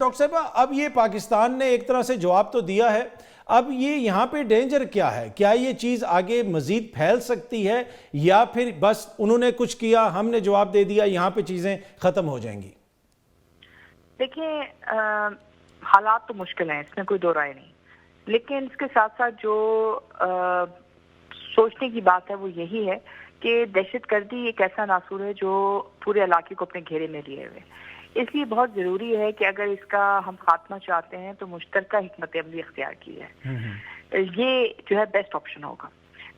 Doctor صاحبہ، اب یہ پاکستان نے ایک طرح سے جواب تو دیا ہے، اب یہ یہاں پہ ڈینجر کیا ہے؟ کیا یہ چیز آگے مزید پھیل سکتی ہے یا پھر بس انہوں نے کچھ کیا، ہم نے جواب دے دیا، یہاں پہ چیزیں ختم ہو جائیں گی؟ دیکھیں، حالات تو مشکل ہیں، اس میں کوئی دو رائے نہیں، لیکن اس کے ساتھ ساتھ جو سوچنے کی بات ہے وہ یہی ہے کہ دہشت گردی ایک ایسا عنصر ہے جو پورے علاقے کو اپنے گھیرے میں لیے ہوئے، اس لیے بہت ضروری ہے کہ اگر اس کا ہم خاتمہ چاہتے ہیں تو مشترکہ حکمت عملی اختیار کی ہے، یہ جو ہے بیسٹ آپشن ہوگا۔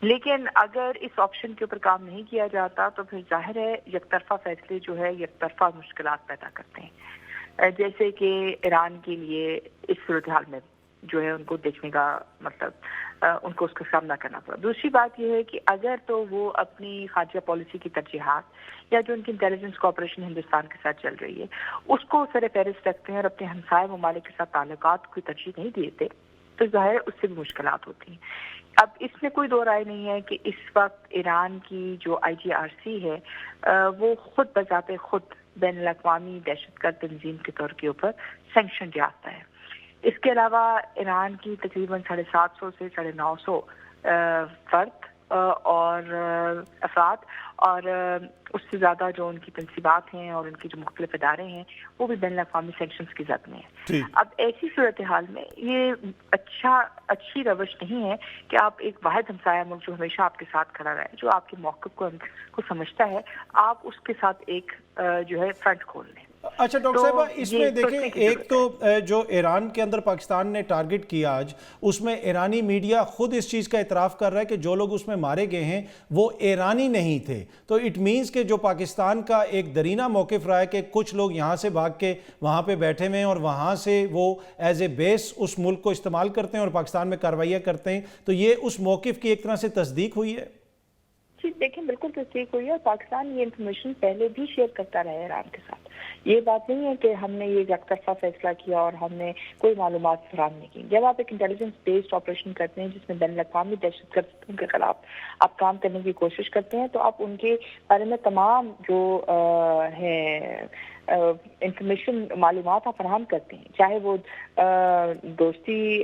لیکن اگر اس آپشن کے اوپر کام نہیں کیا جاتا تو پھر ظاہر ہے یک طرفہ فیصلے جو ہے یک طرفہ مشکلات پیدا کرتے ہیں، جیسے کہ ایران کے لیے اس صورتحال میں جو ہے ان کو دیکھنے کا مطلب ان کو اس کا سامنا کرنا پڑا۔ دوسری بات یہ ہے کہ اگر تو وہ اپنی خارجہ پالیسی کی ترجیحات یا جو ان کی انٹیلیجنس کوآپریشن ہندوستان کے ساتھ چل رہی ہے اس کو سر فہرست رکھتے ہیں اور اپنے ہمسائے ممالک کے ساتھ تعلقات کو ترجیح نہیں دیتے تو ظاہر اس سے بھی مشکلات ہوتی ہیں۔ اب اس میں کوئی دو رائے نہیں ہے کہ اس وقت ایران کی جو IGRC ہے وہ خود بذات خود بین الاقوامی دہشت گرد تنظیم کے طور کے اوپر سینکشن یافتہ ہے۔ اس کے علاوہ ایران کی تقریباً 750 سے 950 فرد اور افراد اور اس سے زیادہ جو ان کی تنصیبات ہیں اور ان کی جو مختلف ادارے ہیں وہ بھی بین الاقوامی سینکشنز کی زد میں ہیں۔ اب ایسی صورتحال میں یہ اچھی روش نہیں ہے کہ آپ ایک واحد ہمسایہ ملک جو ہمیشہ آپ کے ساتھ کھڑا رہے، جو آپ کے موقف کو سمجھتا ہے، آپ اس کے ساتھ ایک جو ہے فرنٹ کھول لیں۔ اچھا ڈاکٹر صاحبہ، اس میں دیکھیں ایک تو جو ایران کے اندر پاکستان نے ٹارگٹ کیا آج، اس میں ایرانی میڈیا خود اس چیز کا اعتراف کر رہا ہے کہ جو لوگ اس میں مارے گئے ہیں وہ ایرانی نہیں تھے، تو اٹ مینز کہ جو پاکستان کا ایک درینہ موقف رہا ہے کہ کچھ لوگ یہاں سے بھاگ کے وہاں پہ بیٹھے ہوئے ہیں اور وہاں سے وہ ایز اے بیس اس ملک کو استعمال کرتے ہیں اور پاکستان میں کارروائیاں کرتے ہیں، تو یہ اس موقف کی ایک طرح سے تصدیق ہوئی ہے؟ جی دیکھیں، بالکل تصدیق ہوئی ہے، اور پاکستان یہ انفارمیشن پہلے بھی شیئر کرتا رہا ہے ایران کے ساتھ۔ یہ بات نہیں ہے کہ ہم نے یہ یک طرفہ فیصلہ کیا اور ہم نے کوئی معلومات فراہم نہیں کی۔ جب آپ ایک انٹیلیجنس بیسڈ آپریشن کرتے ہیں جس میں بین الاقوامی دہشت گردوں کے خلاف آپ کام کرنے کی کوشش کرتے ہیں تو آپ ان کے بارے میں تمام جو ہے انفارمیشن معلومات آپ فراہم کرتے ہیں، چاہے وہ دوستی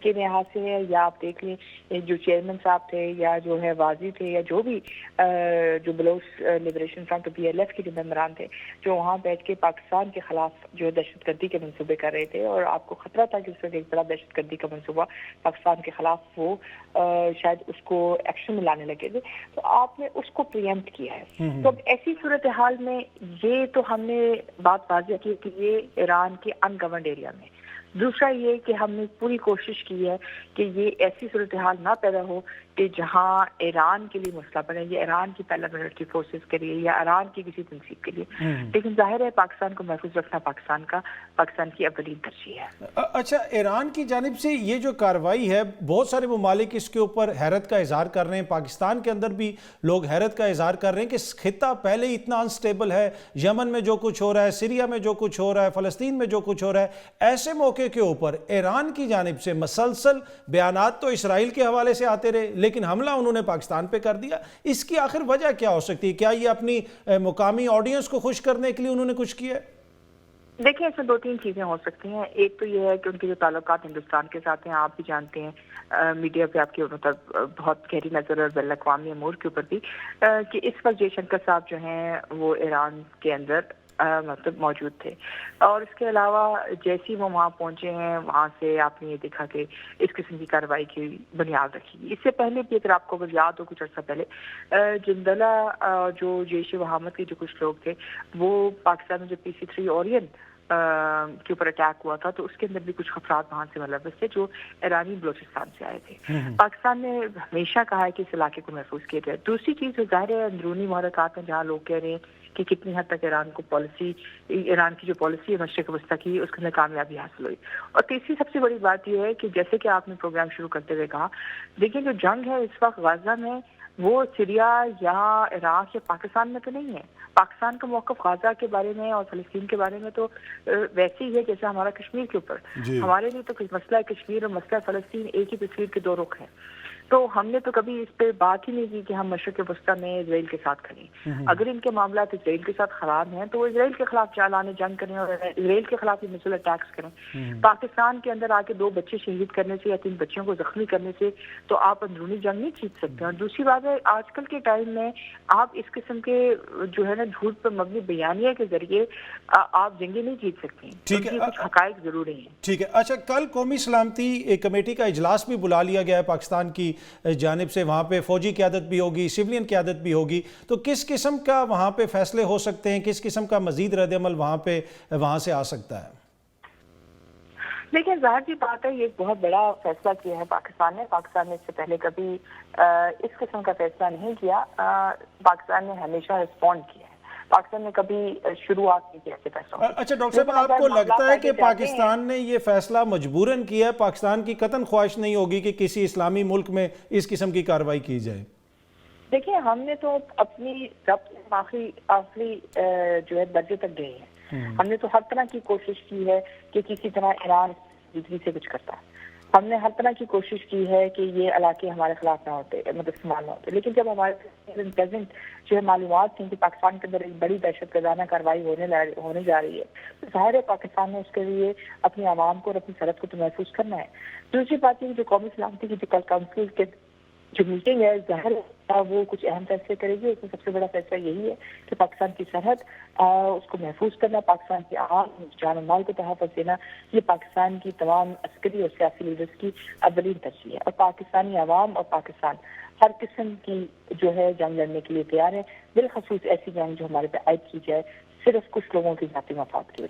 کے لحاظ سے ہے یا آپ دیکھ لیں جو چیئرمین صاحب تھے یا جو ہے واضح تھے یا جو بھی جو بلوچ لبریشن فرنٹ PLF کے جو ممبران تھے جو وہاں بیٹھ کے پاکستان کے خلاف جو ہے دہشت گردی کے منصوبے کر رہے تھے، اور آپ کو خطرہ تھا کہ اس وقت ایک بڑا دہشت گردی کا منصوبہ پاکستان کے خلاف وہ شاید اس کو ایکشن میں لانے لگے تھے، تو آپ نے اس کو پریمپٹ کیا ہے۔ تو اب ایسی صورتحال میں یہ تو ہم نے بات واضح کی کہ یہ ایران کے ان گورنڈ ایریا میں، دوسرا یہ کہ ہم نے پوری کوشش کی ہے کہ یہ ایسی صورتحال نہ پیدا ہو کہ جہاں ایران کے لیے مسئلہ بنے یا ایران کی پیراملٹری فورسز کے لیے یا ایران کی کسی تنصیب کے لیے، لیکن ظاہر ہے پاکستان کو محفوظ رکھنا پاکستان کی اولین ترجیح ہے۔ اچھا، ایران کی جانب سے یہ جو کارروائی ہے، بہت سارے ممالک اس کے اوپر حیرت کا اظہار کر رہے ہیں، پاکستان کے اندر بھی لوگ حیرت کا اظہار کر رہے ہیں کہ خطہ پہلے ہی اتنا انسٹیبل ہے، یمن میں جو کچھ ہو رہا ہے، سیریا میں جو کچھ ہو رہا ہے، فلسطین میں جو کچھ ہو رہا ہے، ایسے موقع کے اوپر ایران کی جانب سے مسلسل بیانات تو اسرائیل کے حوالے سے آتے رہے لیکن حملہ انہوں نے پاکستان پہ کر دیا۔ اس کی آخر وجہ کیا ہو سکتی ہے؟ کیا یہ اپنی مقامی آڈینس کو خوش کرنے کے لیے انہوں نے کچھ کیا ہے؟ دیکھیں، اس میں دو تین چیزیں ہو سکتی ہیں۔ ایک تو یہ ہے کہ ان کے جو تعلقات ہندوستان کے ساتھ ہیں، آپ بھی جانتے ہیں، میڈیا پہ آپ کی مطلب بہت گہری نظر اور بین الاقوامی امور کے اوپر بھی کہ اس وقت جے شنکر صاحب جو ہیں وہ ایران کے اندر مطلب موجود تھے، اور اس کے علاوہ جیسی وہ وہاں پہنچے ہیں وہاں سے آپ نے یہ دیکھا کہ اس قسم کی کارروائی کی بنیاد رکھی گئی۔ اس سے پہلے بھی اگر آپ کو یاد ہو کچھ عرصہ پہلے جندلہ جو جیش وہامت کے جو کچھ لوگ تھے وہ پاکستان میں جو PC-3 اورین کے اوپر اٹیک ہوا تھا تو اس کے اندر بھی کچھ افراد وہاں سے ملوث تھے جو ایرانی بلوچستان سے آئے تھے۔ پاکستان نے ہمیشہ کہا ہے کہ اس علاقے کو محفوظ کیا جائے۔ دوسری چیز جو ظاہر ہے اندرونی محرکات ہیں جہاں لوگ کہہ رہے ہیں کہ کتنی حد تک ایران کی جو پالیسی ہے مشرق وسطیٰ کی اس کے اندر کامیابی حاصل ہوئی۔ اور تیسری سب سے بڑی بات یہ ہے کہ جیسے کہ آپ نے پروگرام شروع کرتے ہوئے کہا، دیکھیں جو جنگ ہے اس وقت غزہ میں وہ سیریا یا عراق یا پاکستان میں تو نہیں ہے۔ پاکستان کا موقف غزہ کے بارے میں اور فلسطین کے بارے میں تو ویسے ہی ہے جیسے ہمارا کشمیر کے اوپر۔ ہمارے لیے تو مسئلہ کشمیر اور مسئلہ فلسطین ایک ہی تصویر کے دو رخ ہیں۔ تو ہم نے تو کبھی اس پہ بات ہی نہیں کی کہ ہم مشرق وسطیٰ میں اسرائیل کے ساتھ کھڑیں۔ اگر ان کے معاملات اسرائیل کے ساتھ خراب ہیں تو وہ اسرائیل کے خلاف چالان جنگ کریں اور اسرائیل کے خلاف ہی مثل اٹیکس کریں۔ پاکستان کے اندر آ کے 2 بچے شہید کرنے سے یا 3 بچوں کو زخمی کرنے سے تو آپ اندرونی جنگ نہیں جیت سکتے۔ اور دوسری بات ہے آج کل کے ٹائم میں آپ اس قسم کے جو ہے نا جھوٹ پر مبنی بیانیہ کے ذریعے آپ جنگیں نہیں جیت سکتے۔ ٹھیک ہے، کچھ حقائق ضروری ہیں۔ ٹھیک ہے، اچھا کل قومی سلامتی کمیٹی کا اجلاس بھی بلا لیا گیا ہے پاکستان کی جانب سے، وہاں پہ فوجی قیادت بھی ہوگی، سیولین قیادت بھی ہوگی، تو کس قسم کا وہاں پہ فیصلے ہو سکتے ہیں، کس قسم کا مزید رد عمل وہاں سے آ سکتا ہے؟ لیکن ظاہر سی بات ہے یہ ایک بہت بڑا فیصلہ کیا ہے پاکستان نے اس سے پہلے کبھی اس قسم کا فیصلہ نہیں کیا۔ پاکستان نے ہمیشہ رسپونڈ کیا ہے، پاکستان نے کبھی شروعات نہیں کی ایسے فیصلوں۔ اچھا ڈاکٹر صاحب، آپ کو لگتا ہے کہ پاکستان نے یہ فیصلہ مجبوراً کیا ہے؟ پاکستان کی قطعاً خواہش نہیں ہوگی کہ کسی اسلامی ملک میں اس قسم کی کارروائی کی جائے؟ دیکھیں ہم نے تو اپنی آخری جو ہے درجے تک گئے ہیں۔ ہم نے تو ہر طرح کی کوشش کی ہے کہ کسی طرح ایران سے کچھ کرتا ہے۔ ہم نے ہر طرح کی کوشش کی ہے کہ یہ علاقے ہمارے خلاف نہ ہوتے، مطلب استعمال نہ ہوتے، لیکن جب ہمارے پریزنٹ جو ہے معلومات تھیں کہ پاکستان کے اندر ایک بڑی دہشت گردانہ کارروائی ہونے جا رہی ہے تو ظاہر ہے پاکستان نے اس کے لیے اپنی عوام کو اور اپنی سرحد کو تو محفوظ کرنا ہے۔ دوسری بات یہ جو قومی سلامتی کی جو کل کونسل کے جو میٹنگ ہے ظاہر ہے وہ کچھ اہم فیصلے کرے گی۔ اس میں سب سے بڑا فیصلہ یہی ہے کہ پاکستان کی سرحد اس کو محفوظ کرنا، پاکستان کے عوام جان و مال کو تحفظ دینا، یہ پاکستان کی تمام عسکری اور سیاسی لیڈرز کی اولین ترجیح ہے۔ اور پاکستانی عوام اور پاکستان ہر قسم کی جو ہے جنگ لڑنے کے لیے تیار ہے، بالخصوص ایسی جنگ جو ہمارے پہ عائد کی جائے صرف کچھ لوگوں کی ذاتی مفاد کی وجہ سے۔